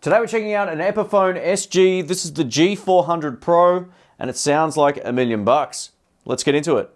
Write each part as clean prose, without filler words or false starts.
Today we're checking out an Epiphone SG. This is the G-400 Pro, and it sounds like $1,000,000. Let's get into it.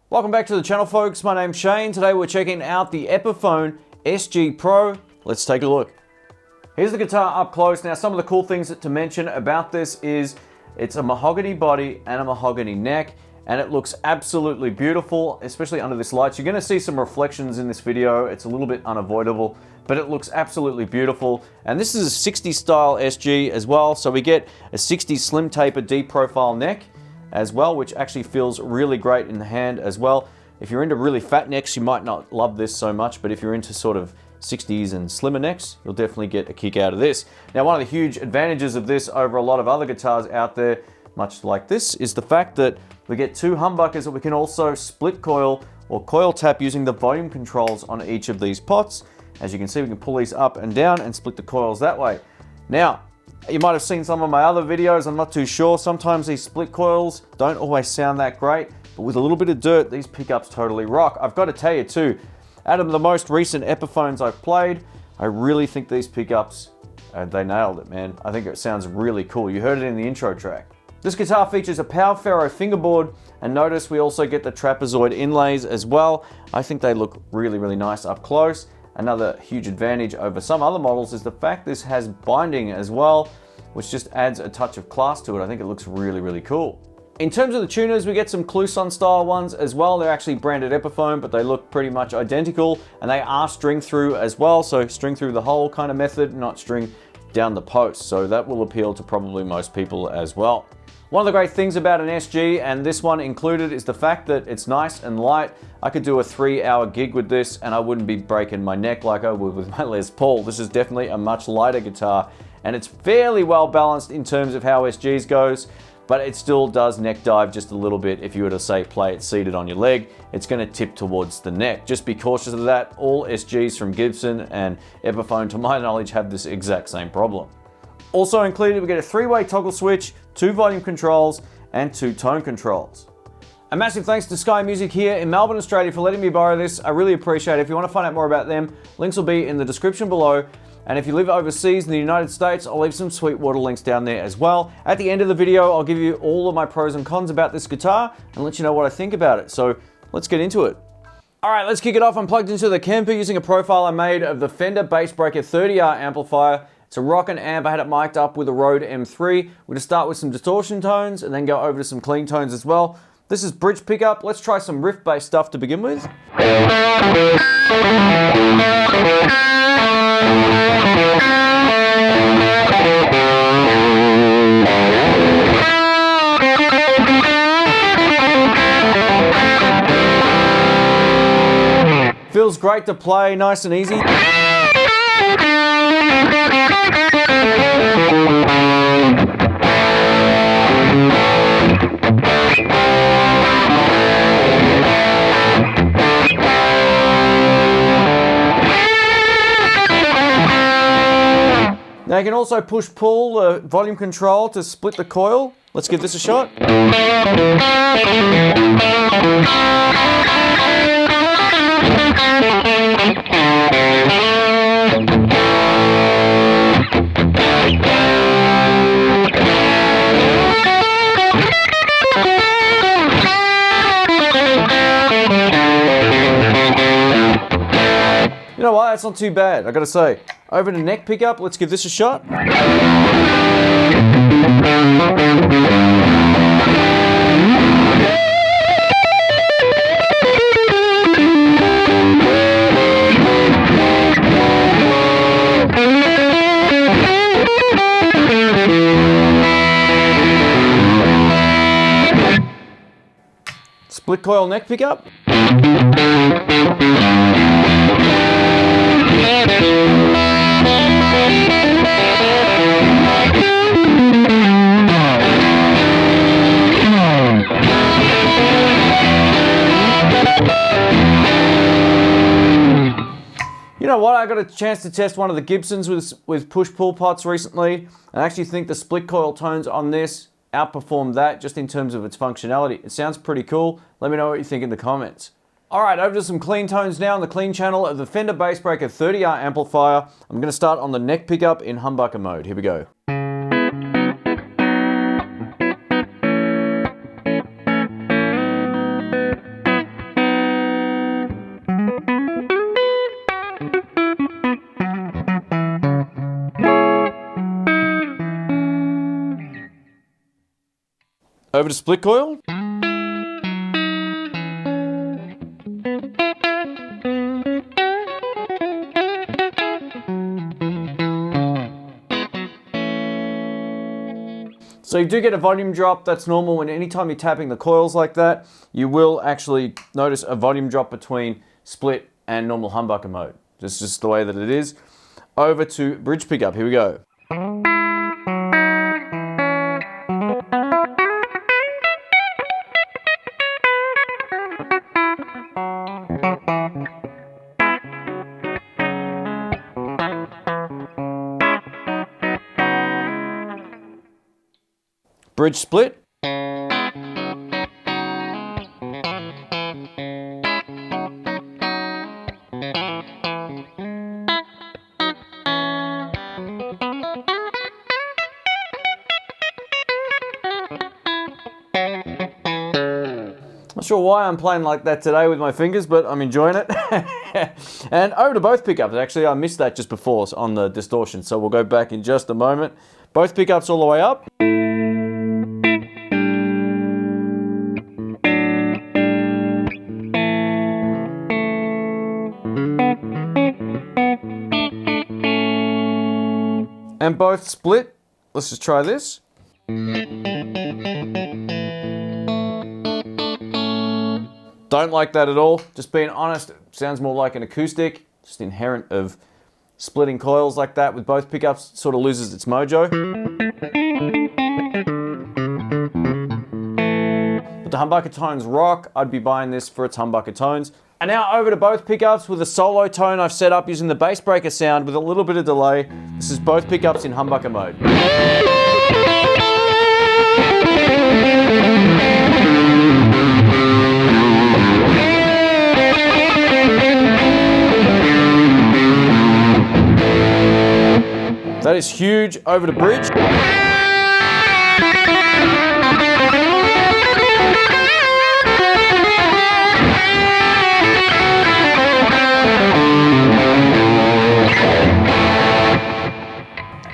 Welcome back to the channel, folks. My name's Shane. Today we're checking out the Epiphone SG Pro. Let's take a look. Here's the guitar up close. Now, some of the cool things to mention about this is it's a mahogany body and a mahogany neck, and it looks absolutely beautiful, especially under this light. You're going to see some reflections in this video. It's a little bit unavoidable, but it looks absolutely beautiful. And this is a 60s style SG as well, so we get a 60s slim taper deep profile neck as well, which actually feels really great in the hand as well. If you're into really fat necks, you might not love this so much, but if you're into sort of 60s and slimmer necks, you'll definitely get a kick out of this. Now, one of the huge advantages of this over a lot of other guitars out there, much like this, is the fact that we get two humbuckers that we can also split coil or coil tap using the volume controls on each of these pots. As you can see, we can pull these up and down and split the coils that way. Now, you might have seen some of my other videos, I'm not too sure. Sometimes these split coils don't always sound that great, but with a little bit of dirt, these pickups totally rock. I've got to tell you too, out of the most recent Epiphones I've played, I really think these pickups, they nailed it, man. I think it sounds really cool. You heard it in the intro track. This guitar features a Power Ferro fingerboard, and notice we also get the trapezoid inlays as well. I think they look really, really nice up close. Another huge advantage over some other models is the fact this has binding as well, which just adds a touch of class to it. I think it looks really, really cool. In terms of the tuners, we get some Clousson style ones as well. They're actually branded Epiphone, but they look pretty much identical, and they are string through as well. So string through the hole kind of method, not string down the post. So that will appeal to probably most people as well. One of the great things about an SG, and this one included, is the fact that it's nice and light. I could do a 3-hour gig with this and I wouldn't be breaking my neck like I would with my Les Paul. This is definitely a much lighter guitar, and it's fairly well balanced in terms of how SGs goes, but it still does neck dive just a little bit. If you were to say play it seated on your leg, it's going to tip towards the neck. Just be cautious of that. All SGs from Gibson and Epiphone, to my knowledge, have this exact same problem. Also included, we get a 3-way toggle switch, 2 volume controls, and 2 tone controls. A massive thanks to Sky Music here in Melbourne, Australia for letting me borrow this. I really appreciate it. If you want to find out more about them, links will be in the description below. And if you live overseas in the United States, I'll leave some Sweetwater links down there as well. At the end of the video, I'll give you all of my pros and cons about this guitar and let you know what I think about it. So let's get into it. All right, let's kick it off. I'm plugged into the Kemper using a profile I made of the Fender Bassbreaker 30R amplifier. It's a rockin' amp. I had it mic'd up with a Rode M3. We're gonna start with some distortion tones and then go over to some clean tones as well. This is bridge pickup. Let's try some riff-based stuff to begin with. Feels great to play, nice and easy. Now you can also push-pull the volume control to split the coil. Let's give this a shot. You know what, that's not too bad, I gotta say. Over to neck pickup, let's give this a shot. Split coil neck pickup. You know what, I got a chance to test one of the Gibsons with push-pull pots recently, and I actually think the split coil tones on this outperform that just in terms of its functionality. It sounds pretty cool. Let me know what you think in the comments. Alright, over to some clean tones now on the clean channel of the Fender Bassbreaker 30R amplifier. I'm going to start on the neck pickup in humbucker mode. Here we go. Over to split coil. So you do get a volume drop. That's normal when anytime you're tapping the coils like that, you will actually notice a volume drop between split and normal humbucker mode. That's just the way that it is. Over to bridge pickup. Here we go. Bridge split. Not sure why I'm playing like that today with my fingers, but I'm enjoying it. And over to both pickups. Actually, I missed that just before on the distortion, so we'll go back in just a moment. Both pickups all the way up. And both split. Let's just try this. Don't like that at all. Just being honest, it sounds more like an acoustic. Just inherent of splitting coils like that with both pickups, sort of loses its mojo. But the humbucker tones rock. I'd be buying this for its humbucker tones. And now over to both pickups with a solo tone I've set up using the Bassbreaker sound with a little bit of delay. This is both pickups in humbucker mode. That is huge. Over to bridge.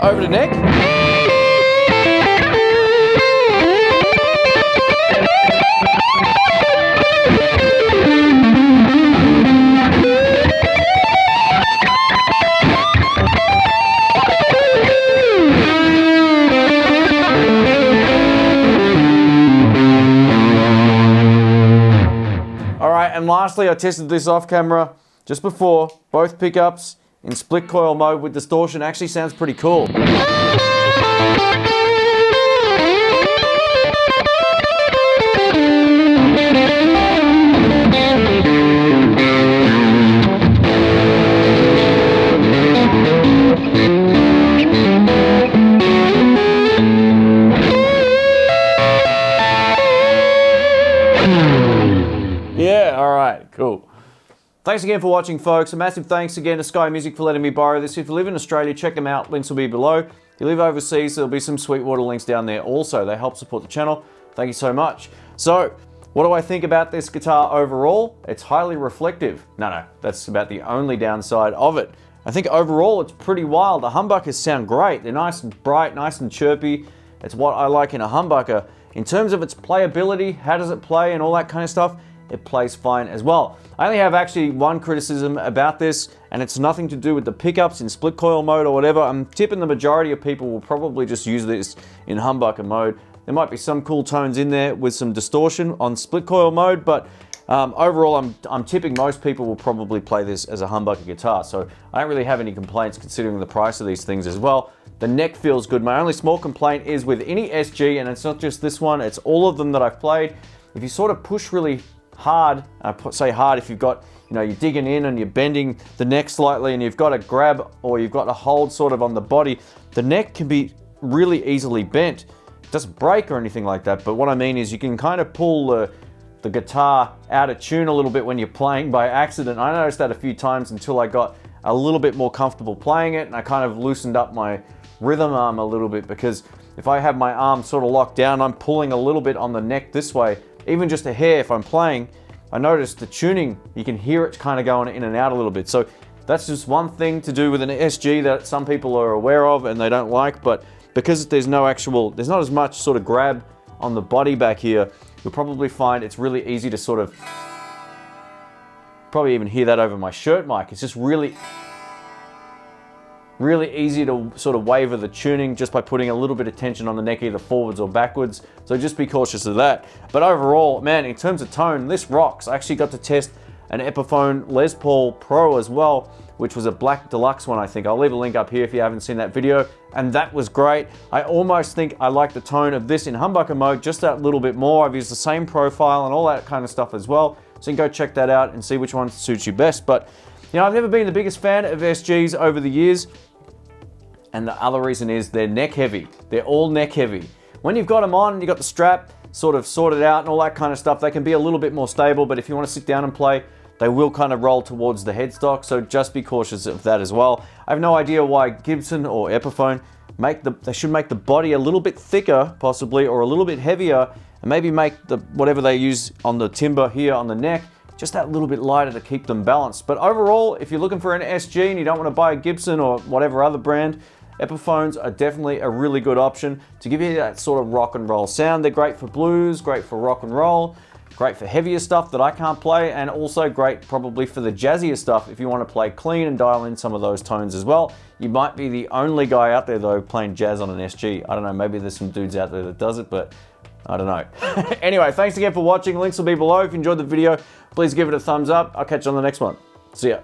Over to neck. Alright, and lastly, I tested this off camera just before. Both pickups in split coil mode with distortion actually sounds pretty cool. Yeah, alright, cool. Thanks again for watching, folks. A massive thanks again to Sky Music for letting me borrow this. If you live in Australia, check them out. Links will be below. If you live overseas, there'll be some Sweetwater links down there also. They help support the channel. Thank you so much. So, What do I think about this guitar overall? It's highly reflective. No, that's about the only downside of it. I think overall it's pretty wild. The humbuckers sound great. They're nice and bright, nice and chirpy. It's what I like in a humbucker. In terms of its playability, how does it play and all that kind of stuff, it plays fine as well. I only have actually one criticism about this, and it's nothing to do with the pickups in split coil mode or whatever. I'm tipping the majority of people will probably just use this in humbucker mode. There might be some cool tones in there with some distortion on split coil mode, but overall I'm tipping most people will probably play this as a humbucker guitar. So I don't really have any complaints considering the price of these things as well. The neck feels good. My only small complaint is with any SG, and it's not just this one, it's all of them that I've played. If you sort of push really hard, say hard if you've got, you're digging in and you're bending the neck slightly and you've got a grab or you've got a hold sort of on the body, the neck can be really easily bent. It doesn't break or anything like that, but what I mean is you can kind of pull the guitar out of tune a little bit when you're playing by accident. I noticed that a few times until I got a little bit more comfortable playing it, and I kind of loosened up my rhythm arm a little bit, because if I have my arm sort of locked down, I'm pulling a little bit on the neck this way, even just a hair if I'm playing. I noticed the tuning, you can hear it kind of going in and out a little bit. So that's just one thing to do with an SG that some people are aware of and they don't like, but because there's not as much sort of grab on the body back here, you'll probably find it's really easy to sort of, probably even hear that over my shirt mic. It's just really easy to sort of waver the tuning just by putting a little bit of tension on the neck, either forwards or backwards. So just be cautious of that. But overall, man, in terms of tone, this rocks. I actually got to test an Epiphone Les Paul Pro as well, which was a black deluxe one, I think. I'll leave a link up here if you haven't seen that video. And that was great. I almost think I like the tone of this in humbucker mode just that little bit more. I've used the same profile and all that kind of stuff as well. So you can go check that out and see which one suits you best. But, I've never been the biggest fan of SGs over the years. And the other reason is they're neck heavy. They're all neck heavy. When you've got them on and you've got the strap sort of sorted out and all that kind of stuff, they can be a little bit more stable, but if you want to sit down and play, they will kind of roll towards the headstock, so just be cautious of that as well. I have no idea why Gibson or Epiphone they should make the body a little bit thicker, possibly, or a little bit heavier, and maybe make whatever they use on the timber here on the neck, just that little bit lighter to keep them balanced. But overall, if you're looking for an SG and you don't want to buy a Gibson or whatever other brand, Epiphones are definitely a really good option to give you that sort of rock and roll sound. They're great for blues, great for rock and roll, great for heavier stuff that I can't play, and also great probably for the jazzier stuff if you want to play clean and dial in some of those tones as well. You might be the only guy out there though playing jazz on an SG. I don't know, maybe there's some dudes out there that does it, but I don't know. Anyway, thanks again for watching. Links will be below. If you enjoyed the video, please give it a thumbs up. I'll catch you on the next one. See ya.